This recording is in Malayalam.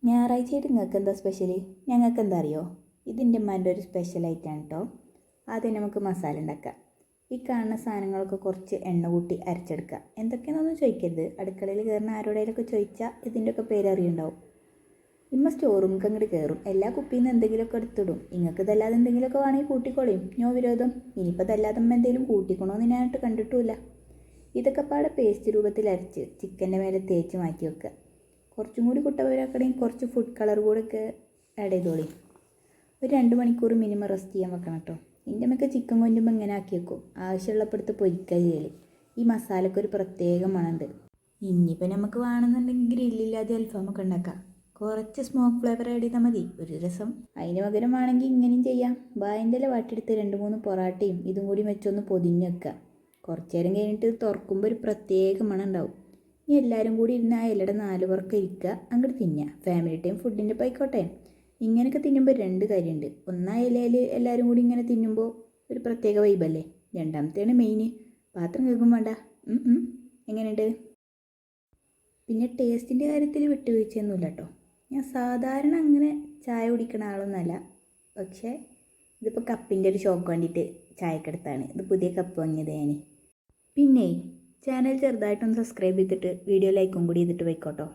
ഞായറാഴ്ചയായിട്ട് നിങ്ങൾക്ക് എന്താ സ്പെഷ്യൽ? ഞങ്ങൾക്ക് എന്താ അറിയോ, ഇതിൻ്റെ ഉമ്മാൻ്റെ ഒരു സ്പെഷ്യൽ ഐറ്റമാണ് കേട്ടോ. ആദ്യം നമുക്ക് മസാല ഉണ്ടാക്കാം. ഈ കാണുന്ന സാധനങ്ങളൊക്കെ കുറച്ച് എണ്ണ കൂട്ടി അരച്ചെടുക്കുക. എന്തൊക്കെയാണെന്നൊന്നും ചോദിക്കരുത്, അടുക്കളയിൽ കയറുന്ന ആരോടെങ്കിലൊക്കെ ചോദിച്ചാൽ ഇതിൻ്റെയൊക്കെ പേര് അറിയുണ്ടാവും. ഇമ്മ സ്റ്റോർ റൂമിലേക്ക് അങ്ങോട്ട് കയറും, എല്ലാ കുപ്പിയിൽ നിന്ന് എന്തെങ്കിലുമൊക്കെ എടുത്തിടും. നിങ്ങൾക്ക് ഇതല്ലാതെ എന്തെങ്കിലുമൊക്കെ വേണമെങ്കിൽ കൂട്ടിക്കോളിയും, നോ വിരോധം. ഇനിയിപ്പോൾ ഇതല്ലാതെ അമ്മ എന്തെങ്കിലും കൂട്ടിക്കണോന്ന് ഞാനായിട്ട് കണ്ടിട്ടുമില്ല. ഇതൊക്കെ പാടെ പേസ്റ്റ് രൂപത്തിൽ അരച്ച് ചിക്കൻ്റെ മേലെ തേച്ച് മാറ്റി വെക്കുക. കുറച്ചും കൂടി കുട്ടവരാക്കണമെങ്കിൽ കുറച്ച് ഫുഡ് കളർ കൂടെ ഒക്കെ ആഡ് ചെയ്തോളി. ഒരു 2 മണിക്കൂർ മിനിമം റെസ്റ്റ് ചെയ്യാൻ വെക്കണം കേട്ടോ. എൻ്റെ അമ്മയൊക്കെ ചിക്കൻ കൊണ്ടുമ്പോൾ ഇങ്ങനെ ആക്കി വെക്കും, ആവശ്യമുള്ളപ്പോൾ എടുത്ത് പൊരിക്കുക ചെയ്യൽ. ഈ മസാലയ്ക്ക് ഒരു പ്രത്യേക മണമുണ്ട്. ഇനിയിപ്പോൾ നമുക്ക് വേണമെന്നുണ്ടെങ്കിൽ ഗ്രില്ലില്ലാതെ അൽഫാമൊക്കെ ഉണ്ടാക്കാം. കുറച്ച് സ്മോക്ക് ഫ്ലേവർ ആഡ് ചെയ്താൽ മതി, ഒരു രസം. അതിന് പകരം വേണമെങ്കിൽ ഇങ്ങനെയും ചെയ്യാം. വാഴൻ്റെ ഇല വാട്ടിയെടുത്ത് 2-3 പൊറാട്ടയും ഇതും കൂടി വെച്ചൊന്ന് പൊതിഞ്ഞ് വെക്കുക. കുറച്ച് നേരം കഴിഞ്ഞിട്ട് തുറക്കുമ്പോൾ ഒരു പ്രത്യേക മണം ഉണ്ടാവും. ഇനി എല്ലാവരും കൂടി ഇരുന്ന് ആ ഇലയുടെ 4 പുറക്കെ ഇരിക്കുക, അങ്ങോട്ട് തിന്നുക. ഫാമിലി ടൈം ഫുഡിൻ്റെ പോയിക്കോട്ടെ. ഇങ്ങനെയൊക്കെ തിന്നുമ്പോൾ 2 കാര്യമുണ്ട്. ഒന്നാ ഇലയിൽ എല്ലാവരും കൂടി ഇങ്ങനെ തിന്നുമ്പോൾ ഒരു പ്രത്യേക വൈബല്ലേ. രണ്ടാമത്തെയാണ് മെയിൻ, പാത്രം കേൾക്കും വേണ്ട. എങ്ങനെയുണ്ട്? പിന്നെ ടേസ്റ്റിൻ്റെ കാര്യത്തിൽ വിട്ടുവീഴ്ചയൊന്നുമില്ല കേട്ടോ. ഞാൻ സാധാരണ അങ്ങനെ ചായ കുടിക്കുന്ന ആളൊന്നുമല്ല, പക്ഷേ ഇതിപ്പോൾ കപ്പിൻ്റെ ഒരു ഷോക്ക് വേണ്ടിയിട്ട് ചായക്കെടുത്താണ്. ഇത് പുതിയ കപ്പ് വാങ്ങിയത് ഞാൻ. പിന്നെ ചാനൽ ചെറുതായിട്ടൊന്ന് സബ്സ്ക്രൈബ് ചെയ്തിട്ട് വീഡിയോ ലൈക്കും കൂടി ചെയ്തിട്ട് പോയിക്കോട്ടോ.